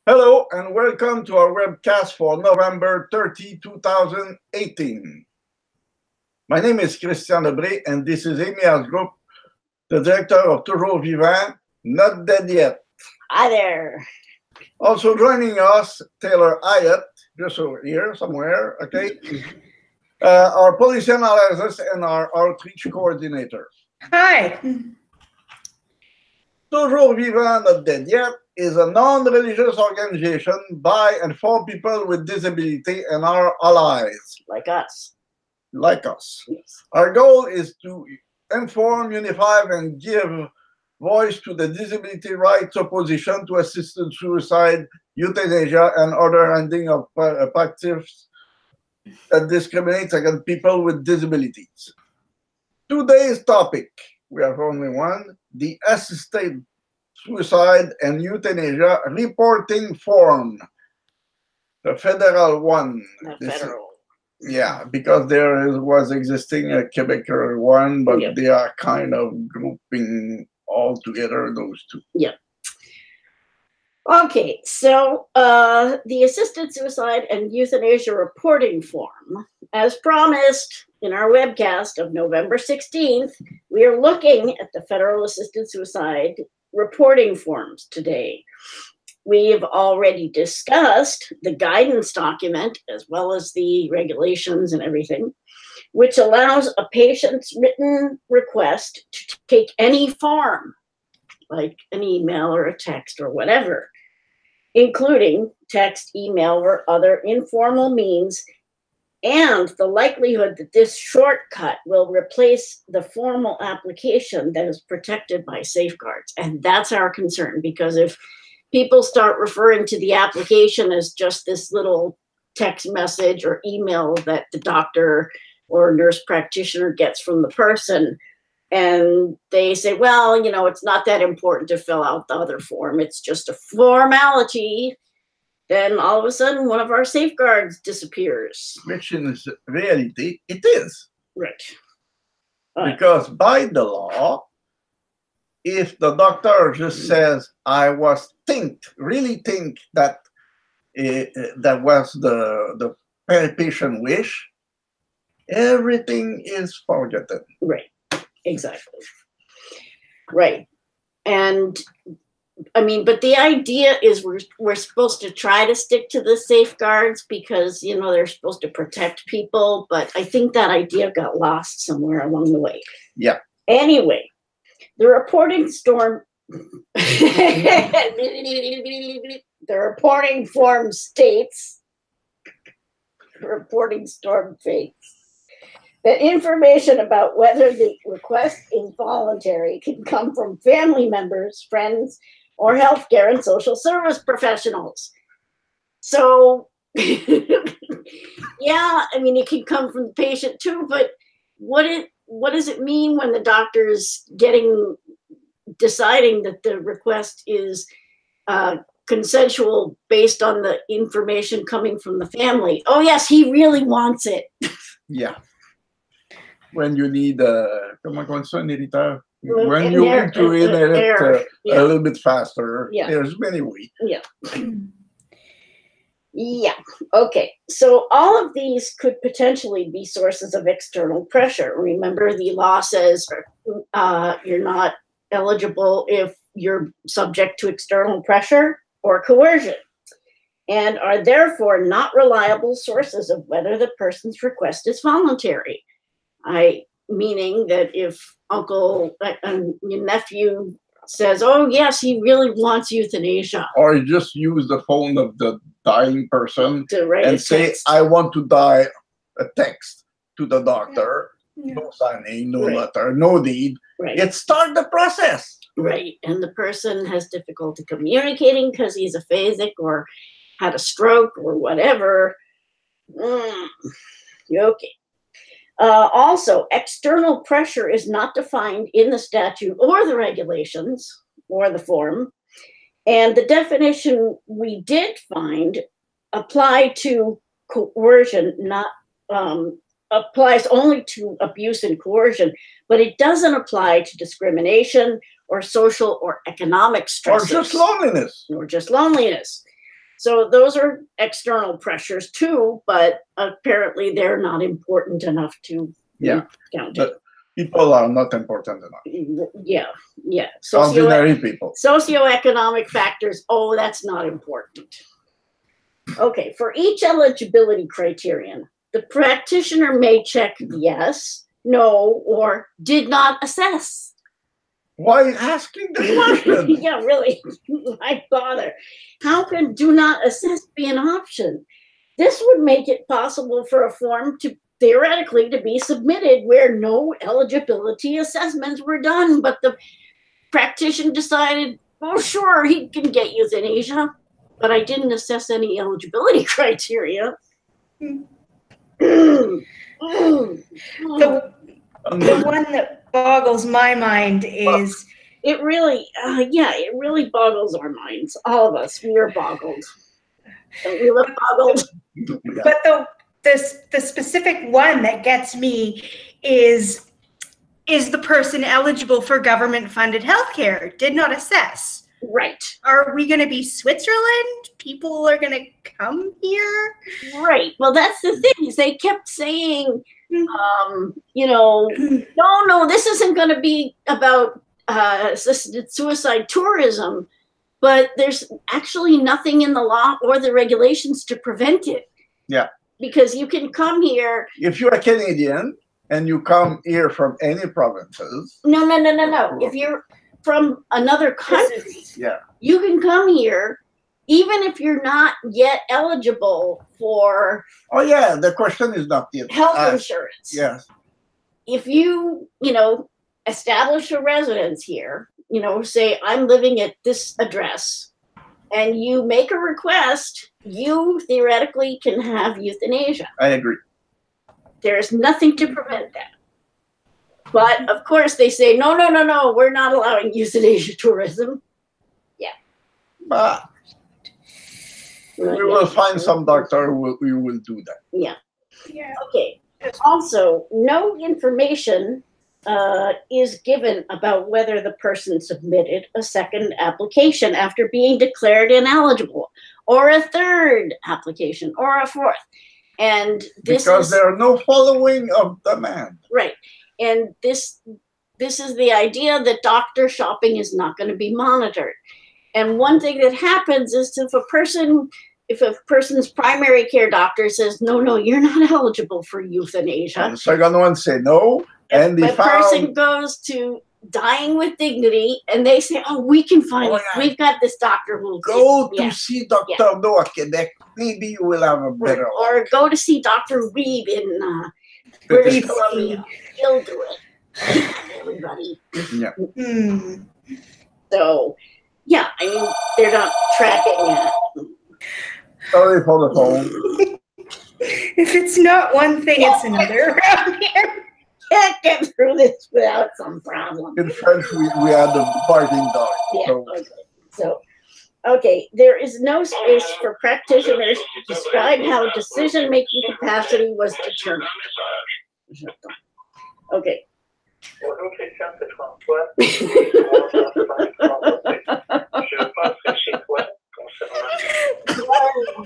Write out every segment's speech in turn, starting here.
Hello and welcome to our webcast for November 30, 2018. My name is Christian Lebré and this is Amy Group, the director of Toujours Vivant, Not Dead Yet. Hi there. Also joining us, Taylor Hyatt, just over here somewhere, okay? Our policy analyst and our outreach coordinator. Hi. Toujours Vivant, Not Dead Yet is a non-religious organization by and for people with disability and our allies. Like us. Like us. Yes. Our goal is to inform, unify, and give voice to the disability rights opposition to assisted suicide, euthanasia, and other ending of practice that discriminates against people with disabilities. Today's topic, we have only one, the assisted suicide and euthanasia reporting form, the federal one. The federal. Yeah, because was existing a Quebecer one, but Yep. they are kind of grouping all together those two. Yeah. Okay, so the assisted suicide and euthanasia reporting form, as promised in our webcast of November 16th, we are looking at the federal assisted suicide reporting forms today. We've already discussed the guidance document as well as the regulations and everything, which allows a patient's written request to take any form, like an email or a text or whatever, including text, email, or other informal means, and the likelihood that this shortcut will replace the formal application that is protected by safeguards. And that's our concern, because if people start referring to the application as just this little text message or email that the doctor or nurse practitioner gets from the person, and they say, well, it's not that important to fill out the other form, it's just a formality, then all of a sudden one of our safeguards disappears. Which in reality, it is. Right. Because by the law, if the doctor just says, I really think that that was the patient wish, everything is forgotten. Right, exactly. Right. And but the idea is we're supposed to try to stick to the safeguards because, they're supposed to protect people. But I think that idea got lost somewhere along the way. Yeah. Anyway, the reporting form states that information about whether the request is voluntary can come from family members, friends, or healthcare and social service professionals. So, yeah, it can come from the patient too, but what does it mean when the doctor's deciding that the request is consensual based on the information coming from the family? Oh, yes, he really wants it. Yeah. When you need, when you need to inherit a little bit faster, there's many ways. Yeah. Yeah. Okay. So all of these could potentially be sources of external pressure. Remember, the law says you're not eligible if you're subject to external pressure or coercion, and are therefore not reliable sources of whether the person's request is voluntary. Meaning that if uncle and your nephew says, oh, yes, he really wants euthanasia. Or you just use the phone of the dying person and say, text. I want to die, a text to the doctor. Yeah. No signing, no letter, no deed. Right. It starts the process. Right. And the person has difficulty communicating because he's aphasic or had a stroke or whatever. Okay. Also, external pressure is not defined in the statute or the regulations or the form. And the definition we did find apply to coercion, applies only to abuse and coercion, but it doesn't apply to discrimination or social or economic stress. Or just loneliness. Or just loneliness. So those are external pressures too, but apparently they're not important enough to count. But people are not important enough. Yeah. Ordinary people. Socioeconomic factors, oh, that's not important. Okay, for each eligibility criterion, the practitioner may check yes, no, or did not assess. Why asking the question? Yeah, really. Why bother? How can do not assess be an option? This would make it possible for a form to theoretically to be submitted where no eligibility assessments were done, but the practitioner decided, oh, sure, he can get euthanasia, but I didn't assess any eligibility criteria. The one that boggles my mind is it really boggles our minds. All of us, we are boggled. And we look boggled. But the specific one that gets me is the person eligible for government funded healthcare? Did not assess. Right. Are we going to be Switzerland? People are going to come here? Right. Well, that's the thing, is they kept saying, no, this isn't going to be about assisted suicide tourism, but there's actually nothing in the law or the regulations to prevent it. Yeah. Because you can come here. If you're a Canadian and you come here from any provinces. No. If you're from another country, you can come here even if you're not yet eligible for. Oh yeah, the question is not yet health insurance. Yes. If you, establish a residence here, say I'm living at this address, and you make a request, you theoretically can have euthanasia. I agree. There's nothing to prevent that. But of course they say, no, we're not allowing euthanasia tourism. Yeah. But we will find some doctor who will do that. Yeah. Okay. Also, no information is given about whether the person submitted a second application after being declared ineligible, or a third application, or a fourth. And this because there are no following of demand. Right. And this is the idea that doctor shopping is not going to be monitored. And one thing that happens is if a person's primary care doctor says, no, you're not eligible for euthanasia. And the second one say no. And the person goes to dying with dignity and they say, oh, we can find it. We've got this doctor who will go to see Dr. No at Quebec. Maybe you will have a better or go to see Dr. Reeb in British Columbia. He'll do it. Everybody. Yeah. So, yeah, I mean, they're not tracking that. Sorry for the phone. If it's not one thing, it's another around here. Can't get through this without some problem. In French, we had a barking dog. Yeah, okay, there is no space for practitioners to describe how decision-making capacity was determined. Okay.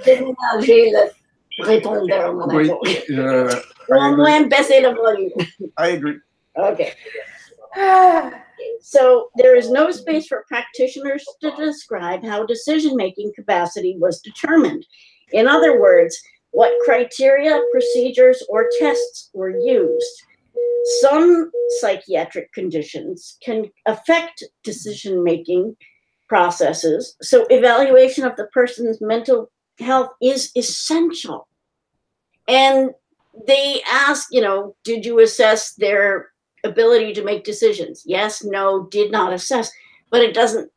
Déménager le répondeur, mon amour. Au moins baisser le volume. I agree. Okay. So there is no space for practitioners to describe how decision-making capacity was determined. In other words, what criteria, procedures, or tests were used. Some psychiatric conditions can affect decision-making processes, so evaluation of the person's mental health is essential. And they ask, did you assess their ability to make decisions? Yes, no, did not assess. But it doesn't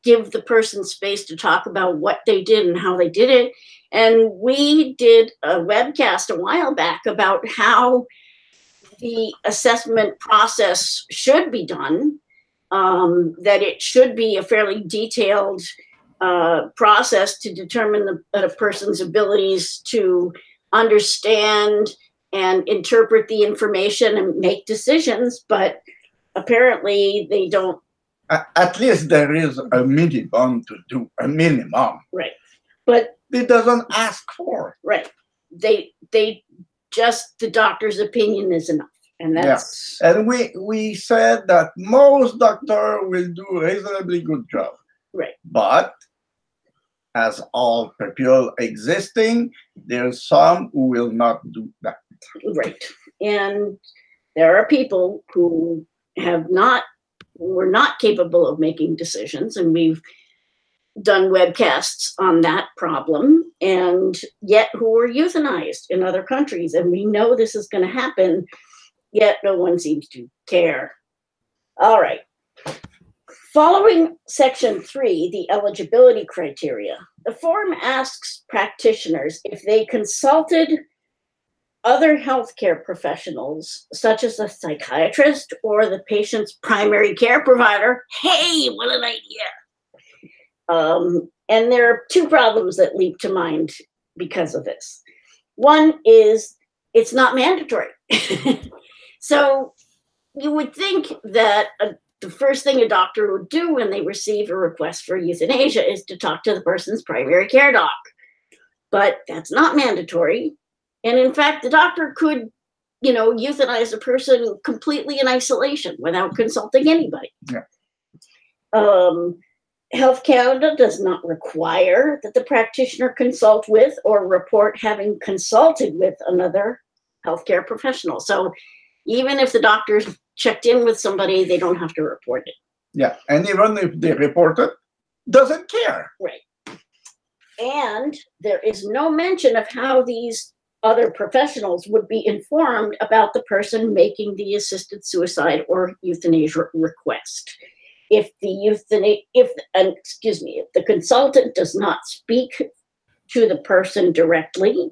give the person space to talk about what they did and how they did it. And we did a webcast a while back about how the assessment process should be done, that it should be a fairly detailed process to determine a person's abilities to understand and interpret the information and make decisions, but apparently they don't. At least there is a minimum to do, a minimum. Right. But they doesn't ask for. right, they just, the doctor's opinion is enough, and that's And we said that most doctor will do a reasonably good job. right. But as all people existing, there's some who will not do that. Right. And there are people who were not capable of making decisions, and we've done webcasts on that problem, and yet who were euthanized in other countries. And we know this is going to happen, yet no one seems to care. All right. Following section 3, the eligibility criteria, the form asks practitioners if they consulted other healthcare professionals, such as a psychiatrist or the patient's primary care provider. Hey, what an idea. And there are two problems that leap to mind because of this. One is it's not mandatory. So you would think that the first thing a doctor would do when they receive a request for euthanasia is to talk to the person's primary care doc. But that's not mandatory. And in fact, the doctor could, euthanize a person completely in isolation without consulting anybody. Yeah. Health Canada does not require that the practitioner consult with or report having consulted with another healthcare professional. So even if the doctor's checked in with somebody, they don't have to report it. Yeah, and even if they report it, doesn't care. Right. And there is no mention of how these other professionals would be informed about the person making the assisted suicide or euthanasia request. If the consultant does not speak to the person directly,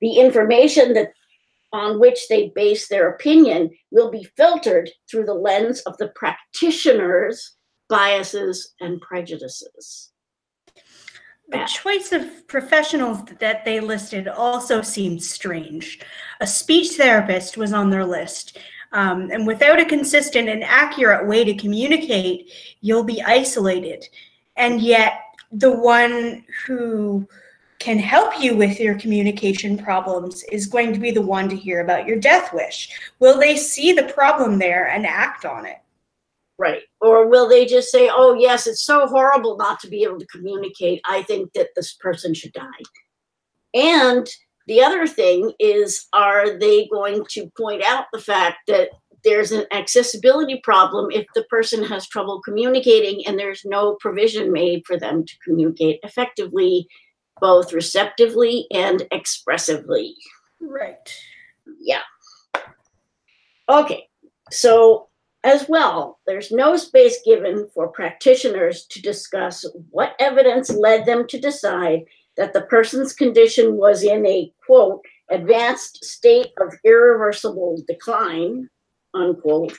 the information on which they base their opinion will be filtered through the lens of the practitioner's biases and prejudices. The choice of professionals that they listed also seems strange. A speech therapist was on their list. And without a consistent and accurate way to communicate, you'll be isolated. And yet the one who can help you with your communication problems is going to be the one to hear about your death wish. Will they see the problem there and act on it? Right. Or will they just say, oh, yes, it's so horrible not to be able to communicate. I think that this person should die. And the other thing is, are they going to point out the fact that there's an accessibility problem if the person has trouble communicating and there's no provision made for them to communicate effectively, both receptively and expressively? Right. Yeah. Okay. So as well, there's no space given for practitioners to discuss what evidence led them to decide that the person's condition was in a, quote, advanced state of irreversible decline, unquote,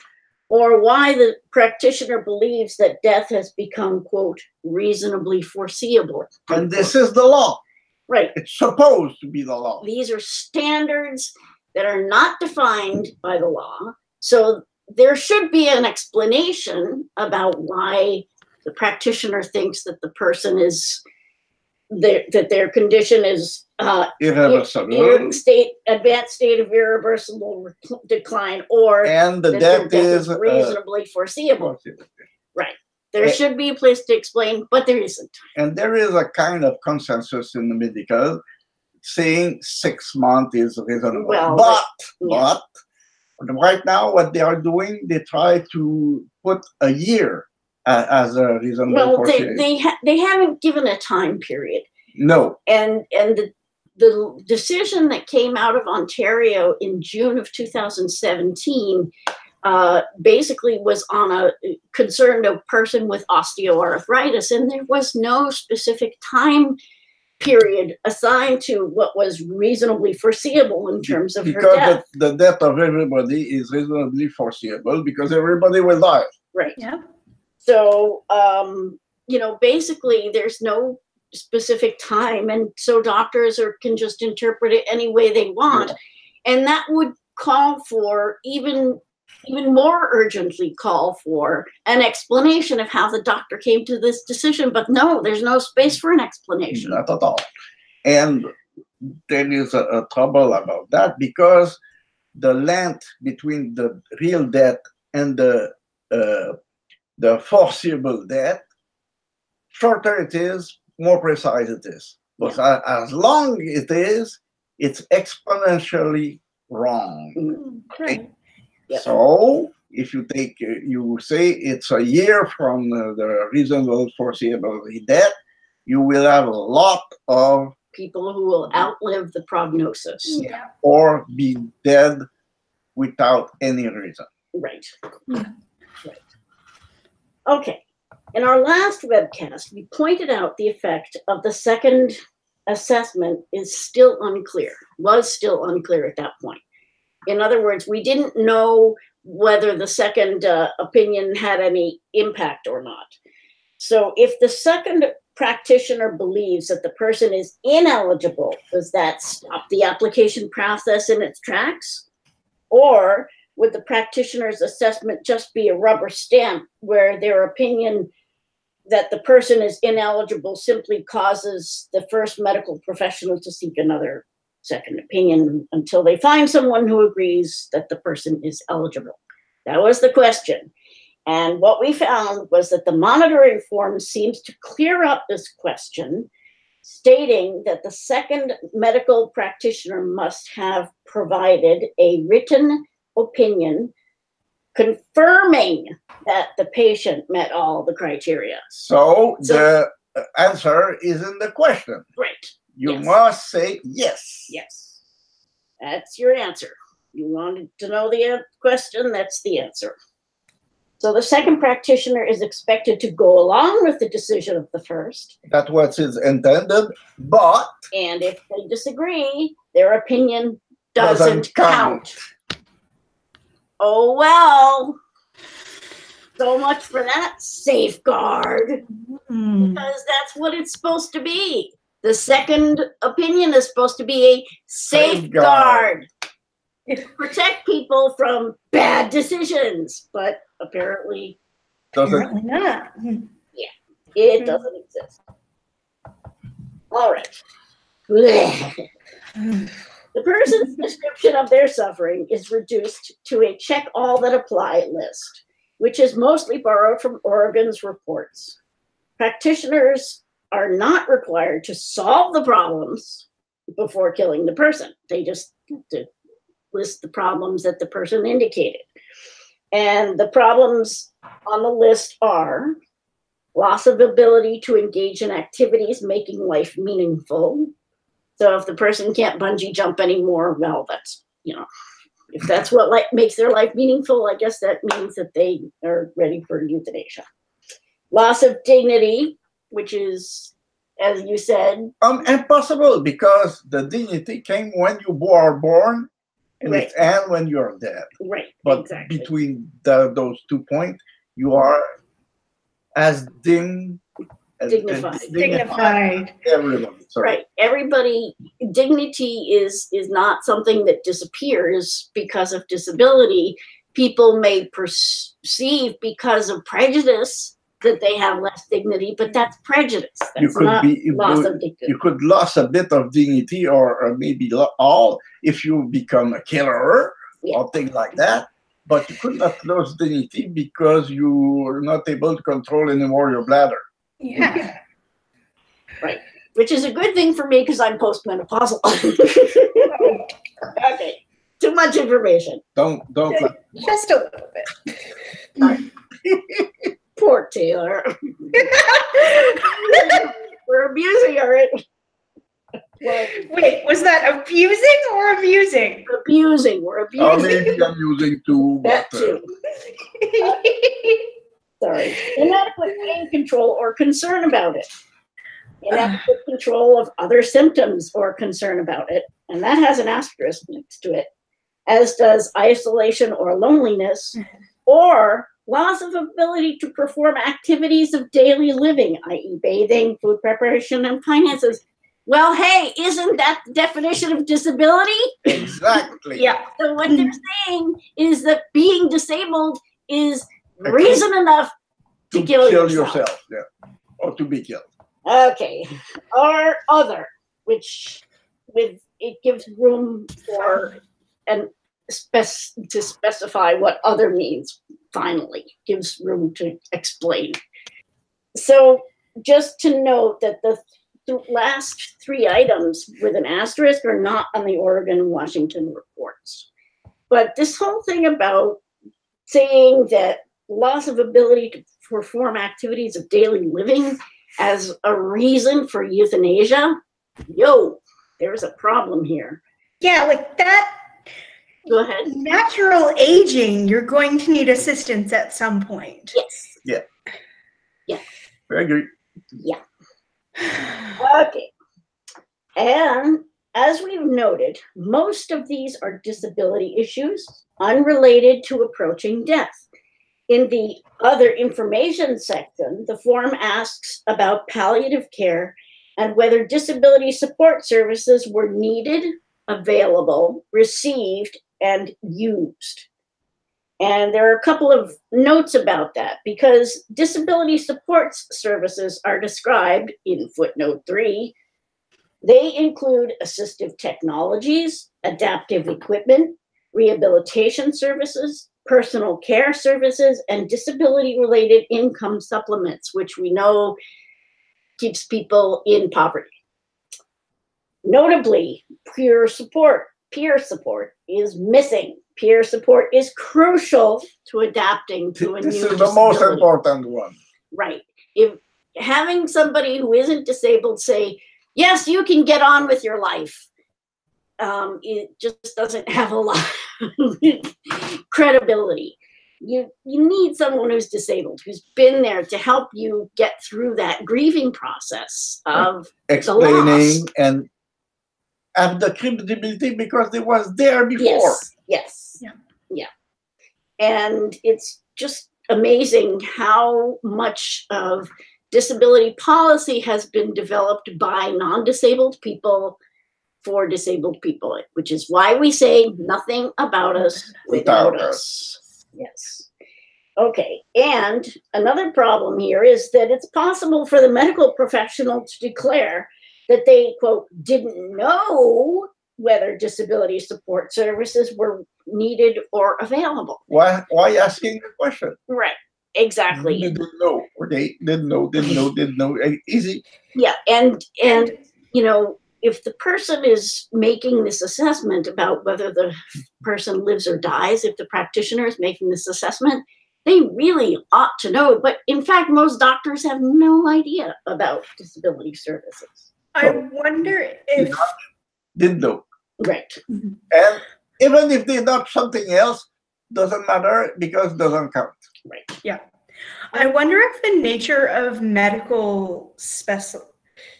or why the practitioner believes that death has become, quote, reasonably foreseeable. Unquote. And this is the law. Right. It's supposed to be the law. These are standards that are not defined by the law. So there should be an explanation about why the practitioner thinks that the person is, that their condition is irreversible, advanced state of irreversible decline, or and the that death is reasonably foreseeable. Right. There should be a place to explain, but there isn't. And there is a kind of consensus in the medical saying 6 months is reasonable. Well, but right now, what they are doing, they try to put a year as a reasonable. Well, they haven't given a time period. No. And the decision that came out of Ontario in June of 2017 basically was on a concern of person with osteoarthritis, and there was no specific time period assigned to what was reasonably foreseeable in terms of her death. The death of everybody is reasonably foreseeable because everybody will die. Right. Yeah. So, basically there's no specific time, and so doctors can just interpret it any way they want. And that would call for even even more urgently call for an explanation of how the doctor came to this decision. But no, there's no space for an explanation. Not at all. And there is a trouble about that, because the length between the real death and the foreseeable death, shorter it is, more precise it is. But as long it is, it's exponentially wrong. Right. Yep. So if you take, you say it's a year from the reasonable foreseeability death, you will have a lot of people who will outlive the prognosis. Yeah. or be dead without any reason. Right. Yeah. Right. Okay. In our last webcast, we pointed out the effect of the second assessment is still unclear, was still unclear at that point. In other words, we didn't know whether the second opinion had any impact or not. So if the second practitioner believes that the person is ineligible, does that stop the application process in its tracks? Or would the practitioner's assessment just be a rubber stamp where their opinion that the person is ineligible simply causes the first medical professional to seek another second opinion until they find someone who agrees that the person is eligible? That was the question. And what we found was that the monitoring form seems to clear up this question, stating that the second medical practitioner must have provided a written opinion confirming that the patient met all the criteria. So the answer is in the question. Right. You Yes. must say yes. Yes. That's your answer. You wanted to know the question, that's the answer. So the second practitioner is expected to go along with the decision of the first. That's what is intended, but And if they disagree, their opinion doesn't count. Oh, well. So much for that safeguard, because that's what it's supposed to be. The second opinion is supposed to be a safeguard to protect people from bad decisions, but apparently Apparently not. it doesn't exist. All right. The person's description of their suffering is reduced to a check all that apply list, which is mostly borrowed from Oregon's reports. Practitioners are not required to solve the problems before killing the person. They just have to list the problems that the person indicated. And the problems on the list are loss of ability to engage in activities making life meaningful. So if the person can't bungee jump anymore, well, that's, if that's what makes their life meaningful, I guess that means that they are ready for euthanasia. Loss of dignity, which is, as you said, impossible, because the dignity came when you are born, and Right. it ends when you're dead. right, But exactly. between those 2 points, you are as Dignified. Dignified. Everybody. Sorry. Right. Everybody, dignity is not something that disappears because of disability. People may perceive because of prejudice that they have less dignity, but that's prejudice. That's not loss of dignity. You could lose a bit of dignity, or maybe all, if you become a killer or things like that. But you could not lose dignity because you're not able to control anymore your bladder. Yeah. Right. Which is a good thing for me because I'm postmenopausal. Okay. Too much information. Don't. Just a little bit. Poor Taylor. We're abusing her. Wait, was that abusing or amusing? Abusing. We're abusing. Maybe I'm using too. That too. Sorry. Inadequate pain control or concern about it. Inadequate control of other symptoms or concern about it. And that has an asterisk next to it, as does isolation or loneliness, or loss of ability to perform activities of daily living, i.e. bathing, food preparation, and finances. Well, hey, isn't that the definition of disability? Exactly. Yeah. So what they're saying is that being disabled is reason enough to kill yourself. Yeah, or to be killed. Okay, or other, which with it gives room for and to specify what other means. Finally, gives room to explain. So just to note that the last three items with an asterisk are not on the Oregon and Washington reports. But this whole thing about saying that loss of ability to perform activities of daily living as a reason for euthanasia, there's a problem here. Yeah, like that. Go ahead. Natural aging, you're going to need assistance at some point. Yes. Yeah. Yeah. I agree. Yeah. Okay. And as we've noted, most of these are disability issues unrelated to approaching death. In the other information section, the form asks about palliative care and whether disability support services were needed, available, received, and used. And there are a couple of notes about that because disability support services are described in footnote 3. They include assistive technologies, adaptive equipment, rehabilitation services, personal care services, and disability-related income supplements, which we know keeps people in poverty. Notably, peer support is missing. Peer support is crucial to adapting to a new disability. This is the most important one. Right. If having somebody who isn't disabled say, yes, you can get on with your life, it just doesn't have a lot of credibility. You need someone who's disabled, who's been there to help you get through that grieving process of explaining and have the credibility because they was there before. Yes. Yeah. And it's just amazing how much of disability policy has been developed by non-disabled people for disabled people, which is why we say nothing about us without us. Yes. Okay. And another problem here is that it's possible for the medical professional to declare that they, quote, didn't know whether disability support services were needed or available. Why asking the question? Right. Exactly. They didn't know, or they didn't know. Easy. Yeah. And you know, if the person is making this assessment about whether the person lives or dies, if the practitioner is making this assessment, they really ought to know. But in fact, most doctors have no idea about disability services. I wonder if... Didn't know. Right. And even if they know something else, doesn't matter because it doesn't count. Right. Yeah. I wonder if the nature of medical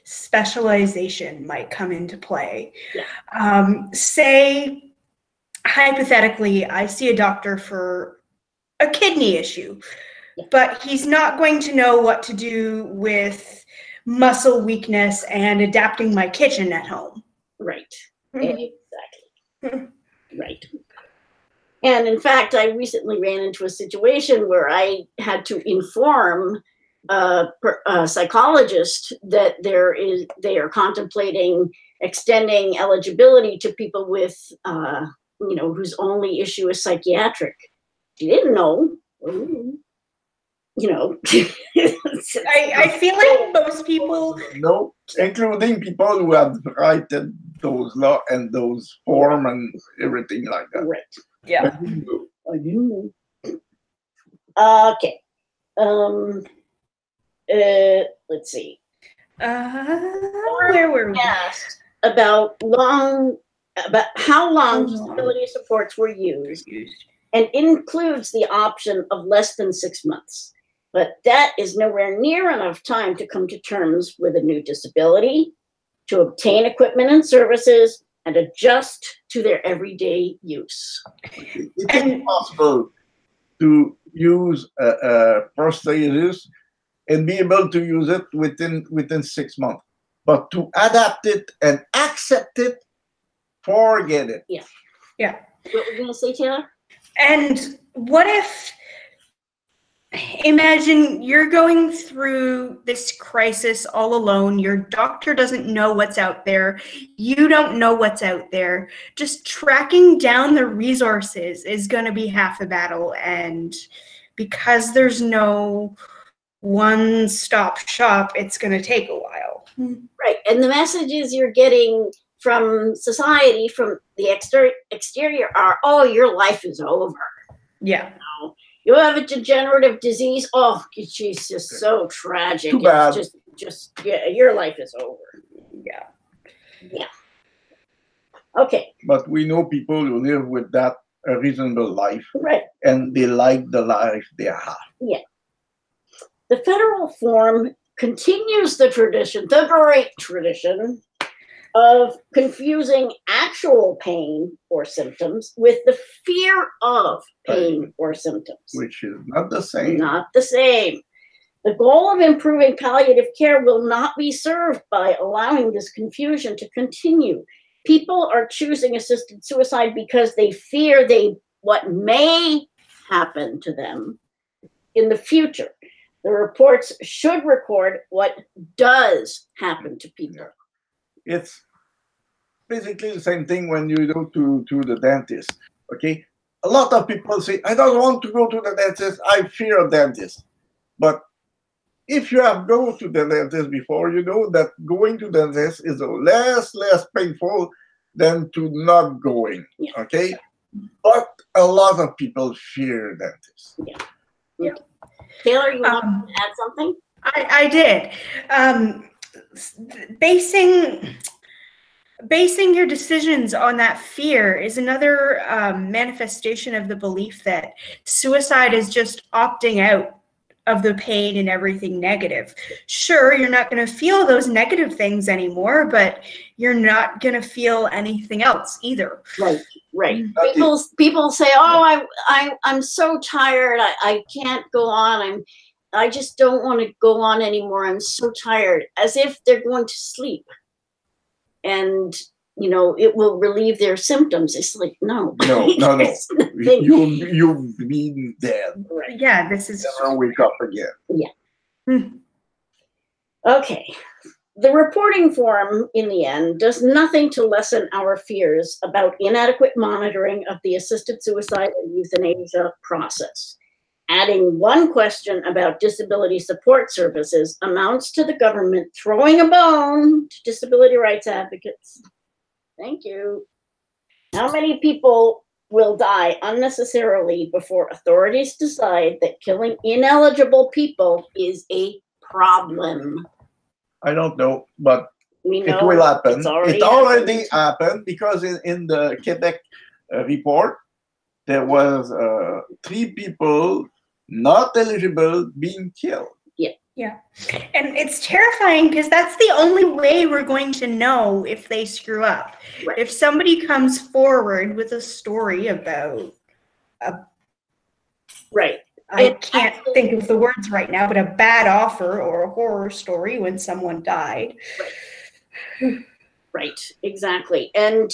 specialization might come into play. Yeah. Say, hypothetically, I see a doctor for a kidney issue, but he's not going to know what to do with muscle weakness and adapting my kitchen at home. Right. Exactly. Right. And in fact, I recently ran into a situation where I had to inform a psychologist that they are contemplating extending eligibility to people with, whose only issue is psychiatric. She didn't know. I feel like most people... No, including people who have written those law and those form and everything like that. Right. Yeah. I didn't know. Okay. Let's see. Where were we? Asked about how long disability supports were used, and includes the option of less than 6 months. But that is nowhere near enough time to come to terms with a new disability, to obtain equipment and services, and adjust to their everyday use. It's impossible to use a prosthesis and be able to use it within 6 months. But to adapt it and accept it, forget it. Yeah. Yeah. What were you going to say, Taylor? And what if, imagine you're going through this crisis all alone. Your doctor doesn't know what's out there. You don't know what's out there. Just tracking down the resources is going to be half the battle. And because there's no one-stop shop, it's going to take a while. Right. And the messages you're getting from society, from the exterior are, oh, your life is over. Yeah. You have a degenerative disease. Oh, it's just so tragic. Too bad. It's just yeah, your life is over. Yeah. Yeah. Okay. But we know people who live with that a reasonable life, Right. and they like the life they have. Yeah. The federal form continues the tradition, the great tradition, of confusing actual pain or symptoms with the fear of pain or symptoms. Which is not the same. Not the same. The goal of improving palliative care will not be served by allowing this confusion to continue. People are choosing assisted suicide because they fear what may happen to them in the future. The reports should record what does happen to people. It's basically the same thing when you go to the dentist. Okay, a lot of people say, I don't want to go to the dentist, I fear a dentist. But if you have gone to the dentist before, you know that going to the dentist is less painful than to not going. Yeah. Okay, but a lot of people fear dentists. Yeah. Yeah. Taylor, you want to add something? I did. Basing your decisions on that fear is another manifestation of the belief that suicide is just opting out of the pain and everything negative. Sure, you're not going to feel those negative things anymore, but you're not going to feel anything else either. Right, right. People say, "Oh, I'm so tired. I can't go on. I just don't want to go on anymore. I'm so tired," as if they're going to sleep, and it will relieve their symptoms. It's like, no. You've been dead. Right. Yeah, this is never wake up again. Yeah. Okay. The reporting form, in the end, does nothing to lessen our fears about inadequate monitoring of the assisted suicide and euthanasia process. Adding one question about disability support services amounts to the government throwing a bone to disability rights advocates. Thank you. How many people will die unnecessarily before authorities decide that killing ineligible people is a problem? I don't know, but We know it will happen. It's It already happened because in the Quebec report, there was 3 people not eligible being killed. Yeah. And it's terrifying because that's the only way we're going to know if they screw up. Right. If somebody comes forward with a story about right. I can't think of the words right now, but a bad offer or a horror story when someone died. Right, exactly. And,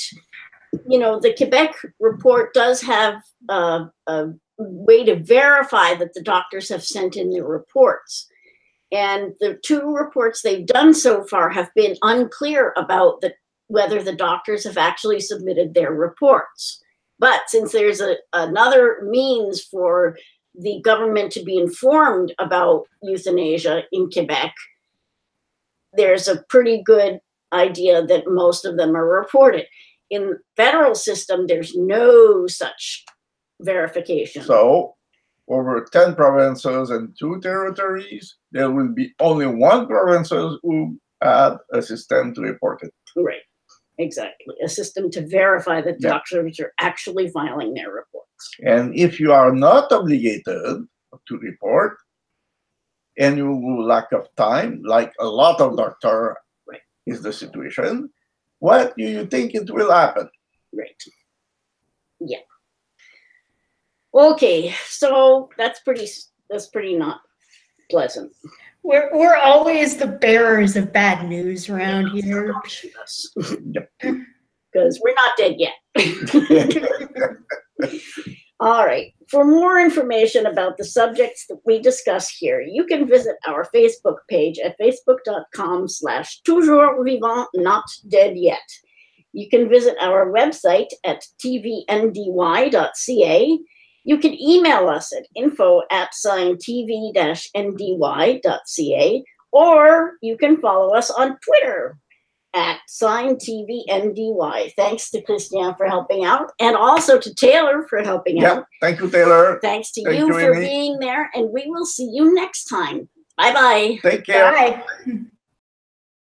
the Quebec report does have a way to verify that the doctors have sent in their reports. And the 2 reports they've done so far have been unclear about whether the doctors have actually submitted their reports. But since there's another means for the government to be informed about euthanasia in Quebec, there's a pretty good idea that most of them are reported. In the federal system, there's no such verification. So, over 10 provinces and 2 territories, there will be only 1 province who had a system to report it. Right, exactly. A system to verify that doctors are actually filing their reports. And if you are not obligated to report, and you lack of time, like a lot of doctors is the situation, what do you think it will happen? Right. Yeah. Okay, so that's pretty not pleasant. We're always the bearers of bad news around here. Because we're not dead yet. All right. For more information about the subjects that we discuss here, you can visit our Facebook page at facebook.com/toujours vivant, not dead yet. You can visit our website at tvndy.ca. You can email us at info@tv-ndy.ca, or you can follow us on Twitter at TVNDY. Thanks to Christian for helping out, and also to Taylor for helping out. Thank you, Taylor. Thanks to you for being there, and we will see you next time. Bye-bye. Take care. Bye.